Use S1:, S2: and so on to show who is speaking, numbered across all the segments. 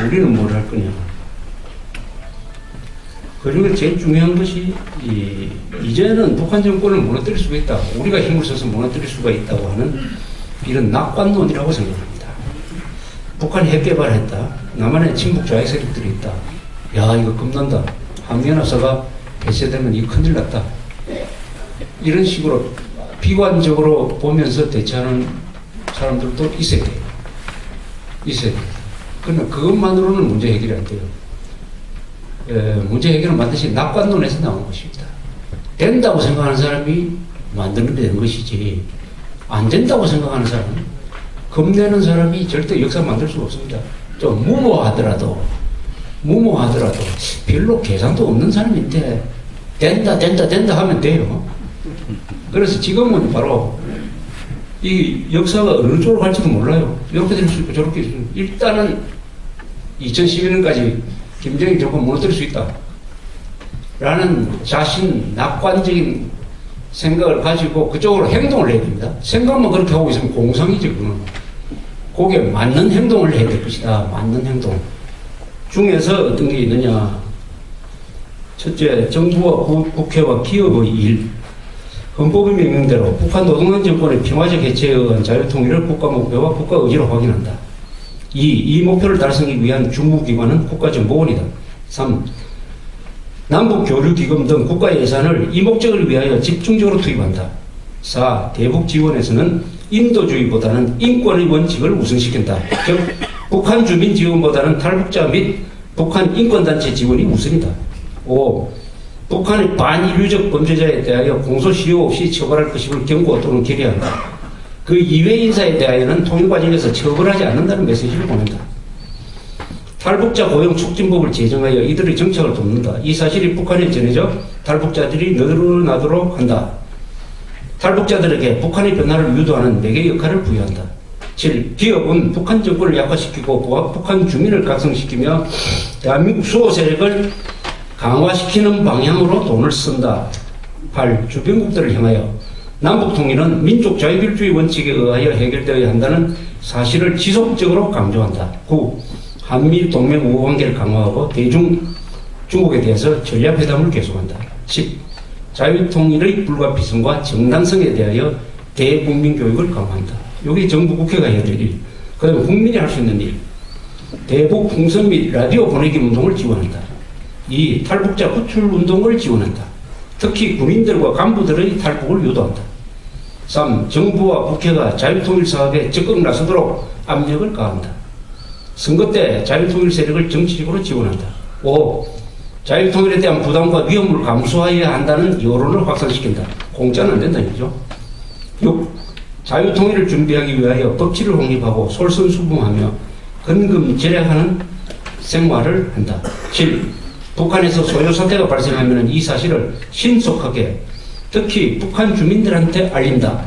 S1: 우리는 뭘 할 거냐. 그리고 제일 중요한 것이 이제는 북한 정권을 무너뜨릴 수가 있다. 우리가 힘을 써서 무너뜨릴 수가 있다고 하는 이런 낙관론이라고 생각합니다. 북한이 핵 개발했다. 남한에 친북 좌익 세력들이 있다. 야, 이거 겁난다. 한미연합사가 배제되면 이거 큰일 났다. 이런 식으로 비관적으로 보면서 대처하는 사람들도 있어야 돼요. 있어야 돼요. 그러나 그것만으로는 문제 해결이 안 돼요. 문제 해결은 반드시 낙관론에서 나오는 것입니다. 된다고 생각하는 사람이 만드는 데 되는 것이지, 안 된다고 생각하는 사람은, 겁내는 사람이 절대 역사 만들 수가 없습니다. 좀 무모하더라도 별로 계산도 없는 사람인데 된다 하면 돼요. 그래서 지금은 바로 이 역사가 어느 쪽으로 갈지도 몰라요. 이렇게 될 수 있고 저렇게 될 수 있고. 일단은 2011년까지 김정일 정권 무너뜨릴 수 있다 라는 낙관적인 생각을 가지고 그쪽으로 행동을 해야 됩니다. 생각만 그렇게 하고 있으면 공상이지. 그거는 거기에 맞는 행동을 해야 될 것이다. 맞는 행동 중에서 어떤 게 있느냐. 첫째, 정부와 국회와 기업의 일. 헌법의 명령대로 북한 노동당 정권의 평화적 해체에 의한 자유통일을 국가 목표와 국가 의지로 확인한다. 2. 이 목표를 달성하기 위한 중부기관은 국가정보원이다. 3. 남북교류기금 등 국가 예산을 이 목적을 위하여 집중적으로 투입한다. 4. 대북 지원에서는 인도주의보다는 인권의 원칙을 우선시킨다. 즉 북한 주민 지원보다는 탈북자 및 북한 인권단체 지원이 우선이다. 5. 북한의 반인류적 범죄자에 대하여 공소시효 없이 처벌할 것임을 경고 또는 결의한다. 그 이외 인사에 대하여는 통일 과정에서 처벌하지 않는다는 메시지를 보낸다. 탈북자 고용 촉진법을 제정하여 이들의 정착을 돕는다. 이 사실이 북한에 전해져 탈북자들이 늘어나도록 한다. 탈북자들에게 북한의 변화를 유도하는 매개 역할을 부여한다. 7. 기업은 북한 정권을 약화시키고 북한 주민을 각성시키며 대한민국 수호 세력을 강화시키는 방향으로 돈을 쓴다. 8. 주변국들을 향하여 남북 통일은 민족 자유민주주의 원칙에 의하여 해결되어야 한다는 사실을 지속적으로 강조한다. 9. 한미 동맹 우호 관계를 강화하고 중국에 대해서 전략회담을 계속한다. 10. 자유통일의 불가피성과 정당성에 대하여 대국민 교육을 강화한다. 여기 정부 국회가 해야 될 일. 그 다음에 국민이 할 수 있는 일. 대북 풍선 및 라디오 보내기 운동을 지원한다. 2. 탈북자 구출 운동을 지원한다. 특히 군인들과 간부들의 탈북을 유도한다. 3. 정부와 국회가 자유통일 사업에 적극 나서도록 압력을 가한다. 선거 때 자유통일 세력을 정치적으로 지원한다. 5. 자유통일에 대한 부담과 위험을 감수해야 한다는 여론을 확산시킨다. 공짜는 안 된다는 거죠. 6. 자유통일을 준비하기 위하여 법치를 확립하고 솔선수범하며 근검절약하는 생활을 한다. 7. 북한에서 소요 사태가 발생하면 이 사실을 신속하게 특히 북한 주민들한테 알린다.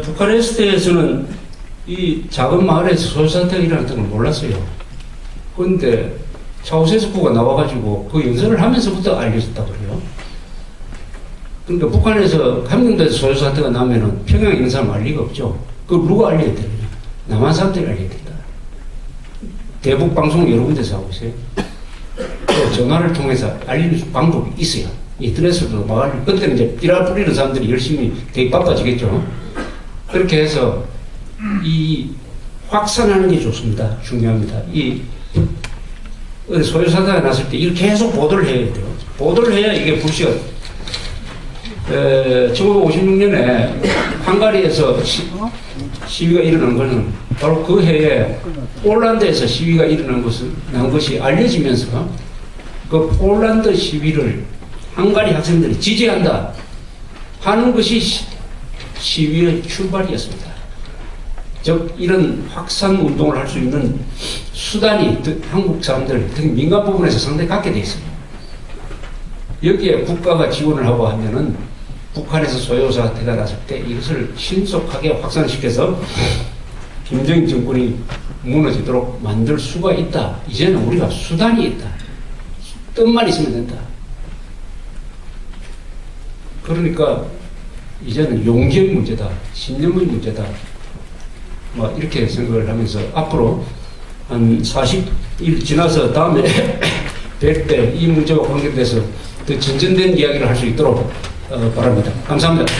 S1: 북한 에스테에서는 이 작은 마을에서 소요 사태가 일어났다는 걸 몰랐어요. 그런데 차우세스코가 나와가지고 그 연설을 하면서부터 알려졌다고 그래요. 그러니까 북한에서 함경도에서 소요 사태가 나면은 평양에 있는 사람 알 리가 없죠. 그걸 누가 알려야 되느냐. 남한 사람들이 알려야 된다. 대북 방송 여러 군데서 하고 있어요. 또 전화를 통해서 알리는 방법이 있어요. 인터넷으로도 막 알리고, 그때는 이제 삐라 뿌리는 사람들이 열심히 되게 바빠지겠죠. 그렇게 해서 이 확산하는 게 좋습니다. 중요합니다. 이 소요 사태가 났을 때 이걸 계속 보도를 해야 돼요. 보도를 해야 이게 불씨가 1956년에 헝가리에서 시위가 일어난 것은 바로 그 해에 폴란드에서 시위가 일어난 것이 알려지면서 그 폴란드 시위를 헝가리 학생들이 지지한다 하는 것이 시위의 출발이었습니다. 즉 이런 확산 운동을 할 수 있는 수단이 한국 사람들 특히 민간 부분에서 상당히 갖게 돼 있습니다. 여기에 국가가 지원을 하고 하면은 북한에서 소요 사태가 났을 때 이것을 신속하게 확산시켜서 김정일 정권이 무너지도록 만들 수가 있다. 이제는 우리가 수단이 있다. 뜻만 있으면 된다. 그러니까 이제는 용기의 문제다. 신념의 문제다. 뭐 이렇게 생각을 하면서 앞으로 한 40일 지나서 다음에 뵐 때 이 문제와 관계돼서 더 진전된 이야기를 할 수 있도록 바랍니다. 감사합니다.